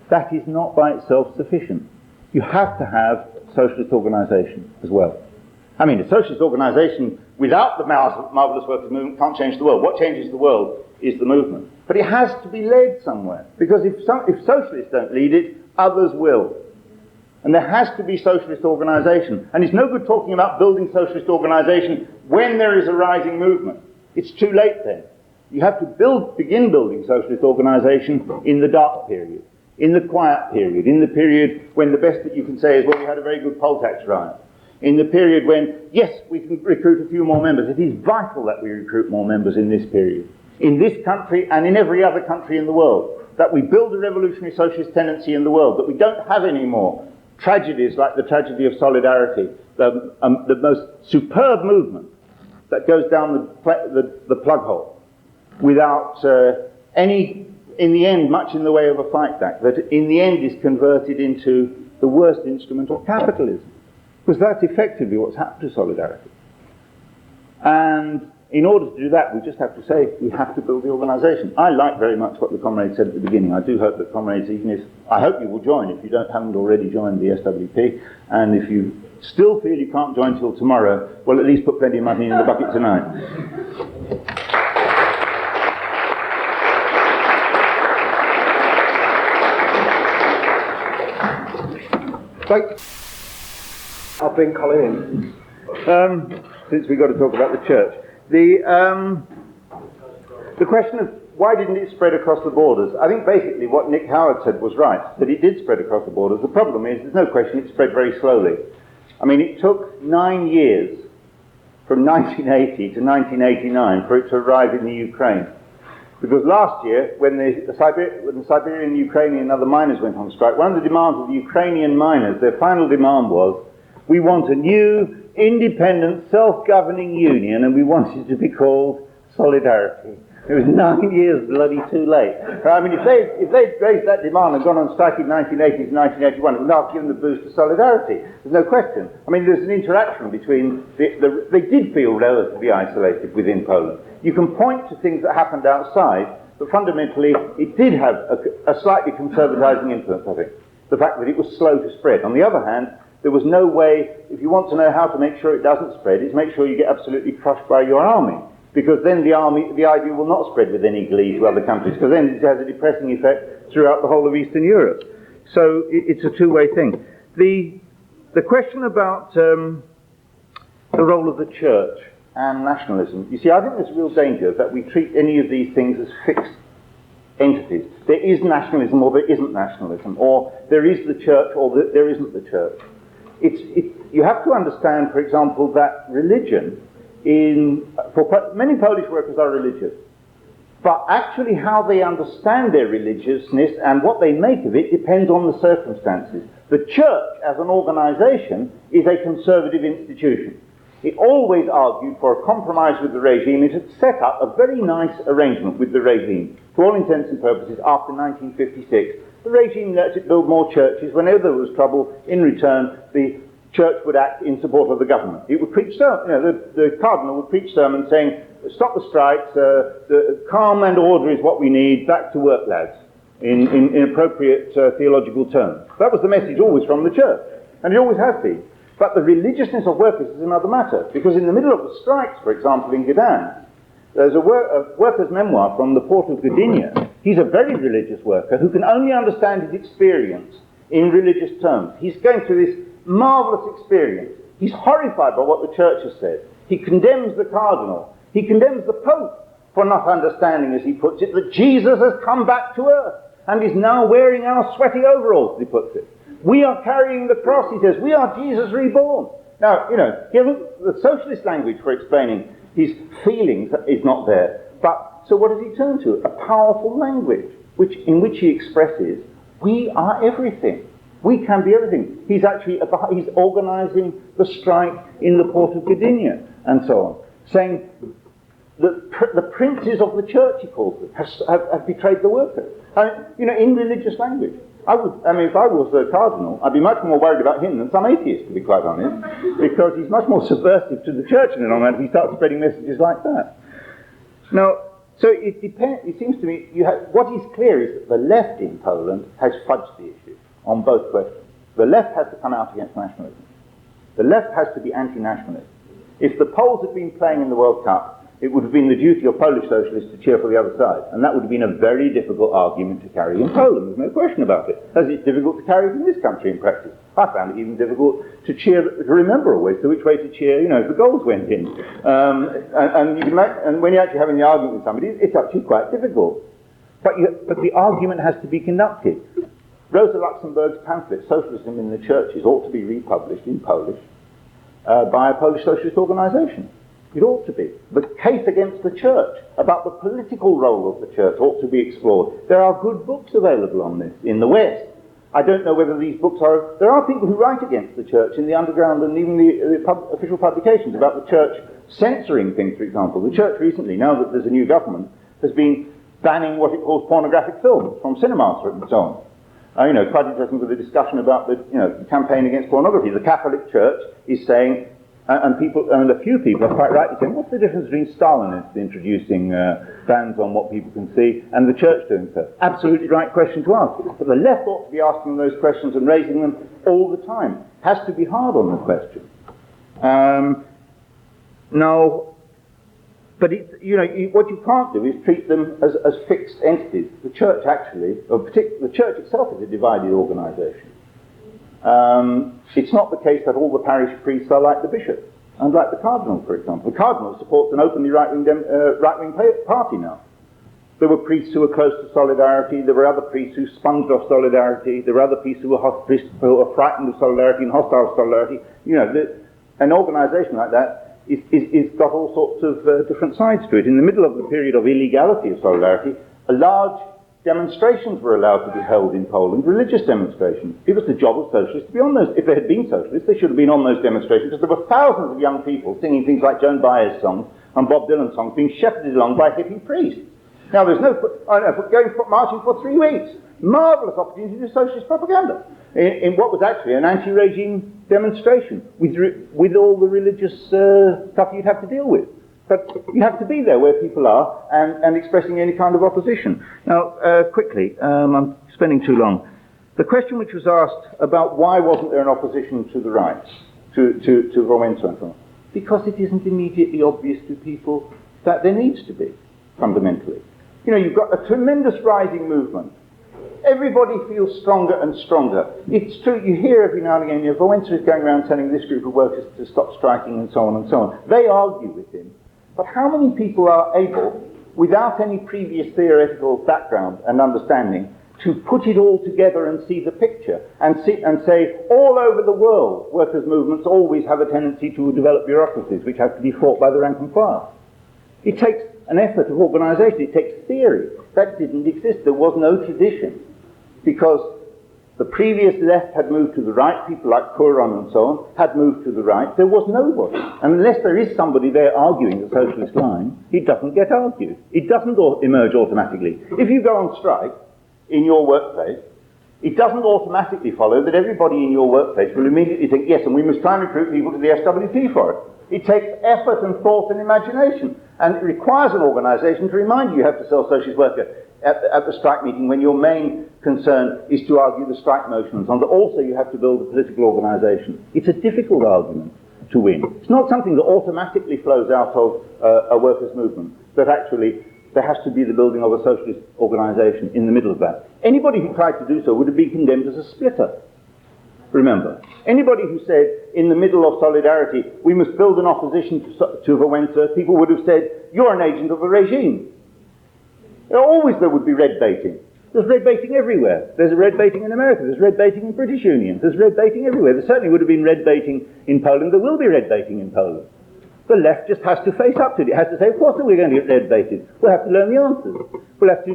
That is not by itself sufficient. You have to have socialist organisation as well. I mean, a socialist organisation without the marvellous workers' movement can't change the world. What changes the world is the movement. But it has to be led somewhere, because if socialists don't lead it, others will. And there has to be socialist organisation. And it's no good talking about building socialist organisation when there is a rising movement. It's too late then. You have to begin building socialist organisation in the dark period, in the quiet period, in the period when the best that you can say is, well, we had a very good poll tax drive. In the period when, yes, we can recruit a few more members. It is vital that we recruit more members in this period, in this country and in every other country in the world, that we build a revolutionary socialist tendency in the world, that we don't have any more tragedies like the tragedy of Solidarity, the most superb movement that goes down the plug hole without any, in the end, much in the way of a fight back, that in the end is converted into the worst instrument of capitalism. Because that's effectively what's happened to Solidarity. And in order to do that, we just have to say we have to build the organisation. I like very much what the comrades said at the beginning. I do hope that comrades, I hope you will join if you haven't already joined the SWP, and if you still feel you can't join till tomorrow, well, at least put plenty of money in the bucket tonight. Right. I'll bring Colin in. Since we've got to talk about the church. The question of why didn't it spread across the borders? I think basically what Nick Howard said was right, that it did spread across the borders. The problem is, there's no question, it spread very slowly. I mean, it took 9 years, from 1980 to 1989, for it to arrive in the Ukraine. Because last year, when the Siberian, Ukrainian and other miners went on strike, one of the demands of the Ukrainian miners, their final demand was, we want a new, independent, self-governing union, and we want it to be called Solidarity. It was 9 years bloody too late. I mean, if they'd raised that demand and gone on strike in 1980 to 1981, it would not have given the boost to Solidarity. There's no question. I mean, there's an interaction between they did feel relatively isolated within Poland. You can point to things that happened outside, but fundamentally, it did have a slightly conservatizing influence, I think. The fact that it was slow to spread. On the other hand, There was no way, if you want to know how to make sure it doesn't spread, is make sure you get absolutely crushed by your army. Because then the idea will not spread with any glee to other countries, because then it has a depressing effect throughout the whole of Eastern Europe. So it's a two-way thing. The question about the role of the church and nationalism, you see, I think there's a real danger that we treat any of these things as fixed entities. There is nationalism or there isn't nationalism, or there is the church or there isn't the church. You have to understand, for example, that religion, for many Polish workers are religious, but actually how they understand their religiousness and what they make of it depends on the circumstances. The church, as an organisation, is a conservative institution. It always argued for a compromise with the regime. It had set up a very nice arrangement with the regime. To all intents and purposes, after 1956, the regime let it build more churches. Whenever there was trouble, in return, the church would act in support of the government. It would preach the cardinal would preach sermons saying, stop the strikes, the calm and order is what we need, back to work, lads, in appropriate theological terms. That was the message always from the church, and it always has been. But the religiousness of workers is another matter, because in the middle of the strikes, for example, in Gdańsk, there's a worker's memoir from the port of Gdynia. He's a very religious worker who can only understand his experience in religious terms. He's going through this marvellous experience. He's horrified by what the church has said. He condemns the cardinal. He condemns the Pope for not understanding, as he puts it, that Jesus has come back to earth and is now wearing our sweaty overalls, as he puts it. We are carrying the cross, he says. We are Jesus reborn. Now, given the socialist language for explaining his feelings is not there. But, so what does he turn to? A powerful language, in which he expresses, we are everything. We can be everything. He's organising the strike in the port of Gdynia, and so on, saying that the princes of the church, he calls them, have betrayed the workers. In religious language. If I was a cardinal, I'd be much more worried about him than some atheist, to be quite honest, because he's much more subversive to the church in the long run if he starts spreading messages like that. Now, so it depends. It seems to me, what is clear is that the left in Poland has fudged the issue on both questions. The left has to come out against nationalism. The left has to be anti-nationalist. If the Poles had been playing in the World Cup, it would have been the duty of Polish socialists to cheer for the other side. And that would have been a very difficult argument to carry in Poland, there's no question about it. As it's difficult to carry it in this country in practice. I found it even difficult to remember always which way to cheer, if the goals went in. And when you're actually having the argument with somebody, it's actually quite difficult. But the argument has to be conducted. Rosa Luxemburg's pamphlet, Socialism in the Churches, ought to be republished in Polish by a Polish socialist organisation. It ought to be. The case against the church, about the political role of the church, ought to be explored. There are good books available on this in the West. I don't know whether these books are... There are people who write against the church in the underground and even the official publications about the church censoring things, for example. The church recently, now that there's a new government, has been banning what it calls pornographic films from cinemas and so on. Quite interesting with the discussion about the campaign against pornography. The Catholic Church is saying... And a few people are quite rightly saying, what's the difference between Stalinists introducing bans on what people can see and the church doing so? Absolutely right question to ask. But the left ought to be asking those questions and raising them all the time. Has to be hard on the question. What you can't do is treat them as fixed entities. The church the church itself is a divided organisation. It's not the case that all the parish priests are like the bishop and like the cardinal, for example. The cardinal supports an openly right-wing party now. There were priests who were close to Solidarity. There were other priests who sponged off Solidarity. There were other priests who were frightened of Solidarity and hostile to Solidarity. An organisation like that is got all sorts of different sides to it. In the middle of the period of illegality of Solidarity, large demonstrations were allowed to be held in Poland, religious demonstrations. It was the job of socialists to be on those. If they had been socialists, they should have been on those demonstrations, because there were thousands of young people singing things like Joan Baez's songs and Bob Dylan's songs being shepherded along by hippie priests. Now there's marching for 3 weeks. Marvellous opportunity to do socialist propaganda in what was actually an anti-regime demonstration with all the religious stuff you'd have to deal with. But you have to be there where people are and expressing any kind of opposition. Now, quickly, I'm spending too long. The question which was asked about why wasn't there an opposition to the rights, to Wałęsa and so on, because it isn't immediately obvious to people that there needs to be, fundamentally. You know, you've got a tremendous rising movement. Everybody feels stronger and stronger. It's true, you hear every now and again, you know, Wałęsa is going around telling this group of workers to stop striking and so on and so on. They argue with him. But how many people are able, without any previous theoretical background and understanding, to put it all together and see the picture and say, all over the world, workers' movements always have a tendency to develop bureaucracies which have to be fought by the rank and file. It takes an effort of organisation, it takes theory. That didn't exist, there was no tradition. Because the previous left had moved to the right, people like Colin and so on had moved to the right, there was nobody. And unless there is somebody there arguing the socialist line, it doesn't get argued. It doesn't emerge automatically. If you go on strike in your workplace, it doesn't automatically follow that everybody in your workplace will immediately think, yes, and we must try and recruit people to the SWP for it. It takes effort and thought and imagination, and it requires an organisation to remind you have to sell socialist worker at the strike meeting when your main concern is to argue the strike motions, and also you have to build a political organisation. It's a difficult argument to win. It's not something that automatically flows out of a workers' movement, but actually there has to be the building of a socialist organisation in the middle of that. Anybody who tried to do so would have been condemned as a splitter. Remember, anybody who said in the middle of Solidarity we must build an opposition to Wałęsa, people would have said you're an agent of the regime. Always there would be red baiting. There's red baiting everywhere. There's red baiting in America, there's red baiting in British unions, there's red baiting everywhere. There certainly would have been red baiting in Poland, there will be red baiting in Poland. The left just has to face up to it. It has to say, of course we're going to get red baited. We'll have to learn the answers. We'll have to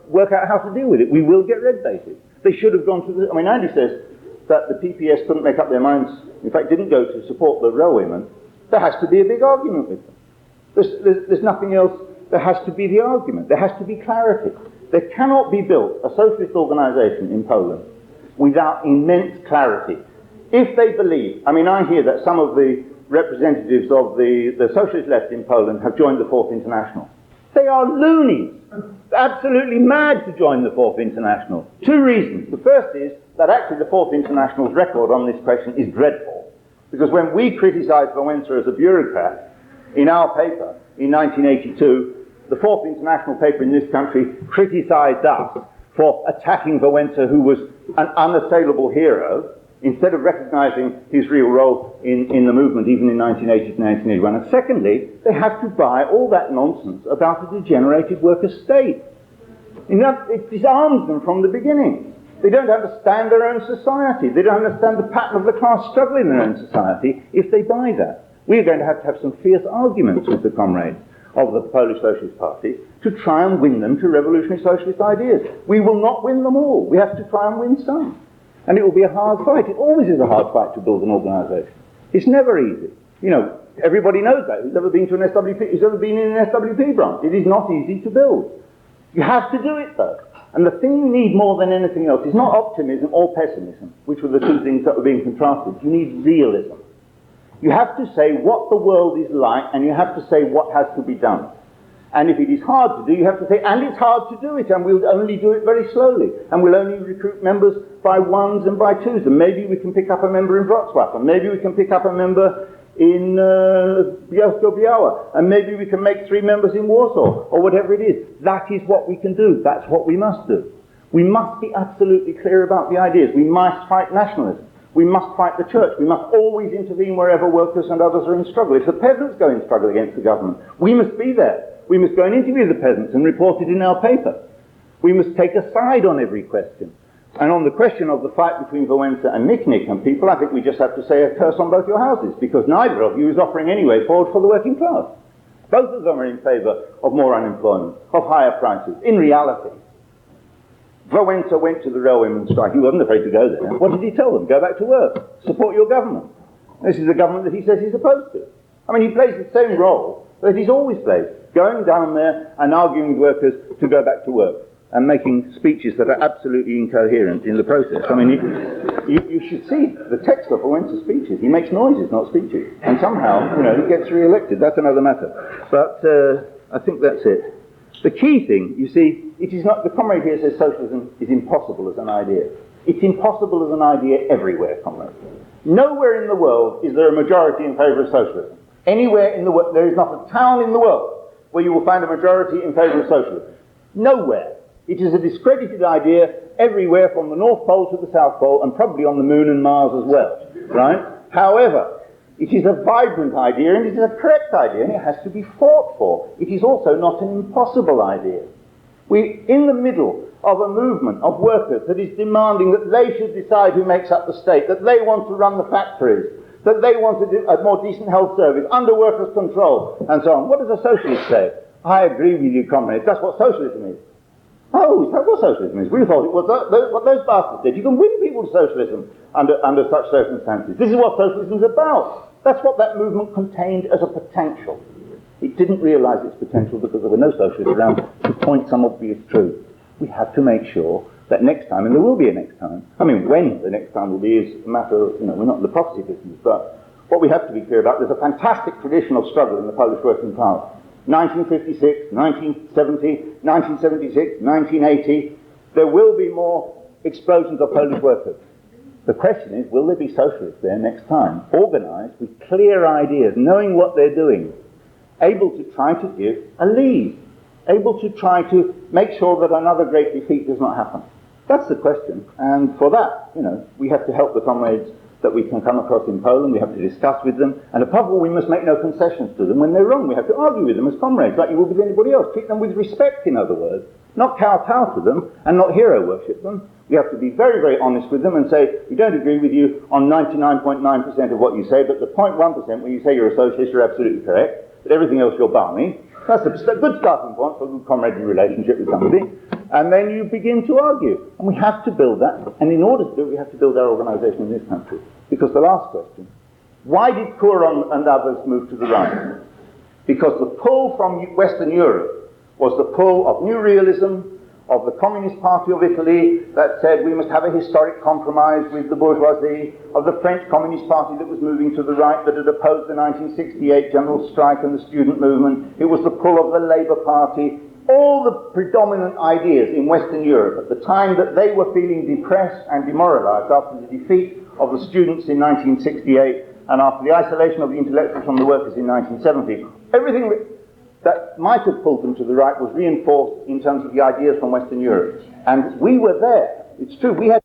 work out how to deal with it. We will get red baited. They should have gone to the... I mean, Andy says that the PPS couldn't make up their minds, in fact didn't go to support the railwaymen. There has to be a big argument with them. There's nothing else. There has to be the argument. There has to be clarity. There cannot be built a socialist organisation in Poland without immense clarity. If they believe... I mean, I hear that some of the representatives of the socialist left in Poland have joined the Fourth International. They are loonies, absolutely mad to join the Fourth International. Two reasons. The first is that actually the Fourth International's record on this question is dreadful. Because when we criticised Wałęsa as a bureaucrat in our paper in 1982, the Fourth International paper in this country criticised us for attacking Wałęsa, who was an unassailable hero, instead of recognising his real role in the movement, even in 1980 to 1981. And secondly, they have to buy all that nonsense about a degenerated worker state. It disarms them from the beginning. They don't understand their own society. They don't understand the pattern of the class struggle in their own society if they buy that. We're going to have some fierce arguments with the comrades of the Polish Socialist Party to try and win them to revolutionary socialist ideas. We will not win them all. We have to try and win some. And it will be a hard fight. It always is a hard fight to build an organisation. It's never easy. You know, everybody knows that. Who's ever been to an SWP, who's ever been in an SWP branch? It is not easy to build. You have to do it though. And the thing you need more than anything else is not optimism or pessimism, which were the two things that were being contrasted. You need realism. You have to say what the world is like, and you have to say what has to be done. And if it is hard to do, you have to say, and it's hard to do it, and we'll only do it very slowly, and we'll only recruit members by ones and by twos, and maybe we can pick up a member in Wrocław, and maybe we can pick up a member in Bielsko-Biała, and maybe we can make 3 members in Warsaw, or whatever it is. That is what we can do. That's what we must do. We must be absolutely clear about the ideas. We must fight nationalism. We must fight the church. We must always intervene wherever workers and others are in struggle. If the peasants go in struggle against the government, we must be there. We must go and interview the peasants and report it in our paper. We must take a side on every question. And on the question of the fight between Wałęsa and Michnik and people, I think we just have to say a curse on both your houses, because neither of you is offering any way forward for the working class. Both of them are in favour of more unemployment, of higher prices. In reality, Wałęsa went to the railwaymen's strike. He wasn't afraid to go there. What did he tell them? Go back to work. Support your government. This is the government that he says he's opposed to. I mean, he plays the same role that he's always played, going down there and arguing with workers to go back to work and making speeches that are absolutely incoherent in the process. I mean, you should see the text of Wałęsa's speeches. He makes noises, not speeches. And somehow, he gets re-elected. That's another matter. But I think that's it. The key thing, you see, it is not, the comrade here says socialism is impossible as an idea. It's impossible as an idea everywhere, comrades. Nowhere in the world is there a majority in favour of socialism. Anywhere in the world, there is not a town in the world where you will find a majority in favour of socialism. Nowhere. It is a discredited idea everywhere from the North Pole to the South Pole, and probably on the Moon and Mars as well, right? However, it is a vibrant idea, and it is a correct idea, and it has to be fought for. It is also not an impossible idea. We're in the middle of a movement of workers that is demanding that they should decide who makes up the state, that they want to run the factories, that they want to do a more decent health service, under workers' control, and so on. What does a socialist say? I agree with you, comrades. That's what socialism is. Oh, is that what socialism is? We thought it was what those bastards did. You can win people to socialism under such circumstances. This is what socialism is about. That's what that movement contained as a potential. It didn't realise its potential because there were no socialists around to point some obvious truth. We have to make sure that next time, and there will be a next time, I mean, when the next time will be is a matter of, we're not in the prophecy business, but what we have to be clear about, there's a fantastic traditional struggle in the Polish working class. 1956, 1970, 1976, 1980, there will be more explosions of Polish workers. The question is, will there be socialists there next time, organised with clear ideas, knowing what they're doing, able to try to give a lead, able to try to make sure that another great defeat does not happen? That's the question, and for that, we have to help the comrades that we can come across in Poland. We have to discuss with them, and above all, we must make no concessions to them when they're wrong. We have to argue with them as comrades, like you would with anybody else. Treat them with respect, in other words, not kowtow to them and not hero worship them. We have to be very, very honest with them and say, we don't agree with you on 99.9% of what you say, but the 0.1% where you say you're a socialist, you're absolutely correct, but everything else you're balmy. That's a good starting point for a good comradely relationship with somebody. And then you begin to argue. And we have to build that. And in order to do it, we have to build our organisation in this country. Because the last question, why did Coron and others move to the right? Because the pull from Western Europe was the pull of new realism, of the Communist Party of Italy that said we must have a historic compromise with the bourgeoisie, of the French Communist Party that was moving to the right, that had opposed the 1968 general strike and the student movement. It was the pull of the Labour Party. All the predominant ideas in Western Europe at the time that they were feeling depressed and demoralised after the defeat of the students in 1968 and after the isolation of the intellectuals from the workers in 1970, everything that might have pulled them to the right was reinforced in terms of the ideas from Western Europe. And we were there. It's true, we had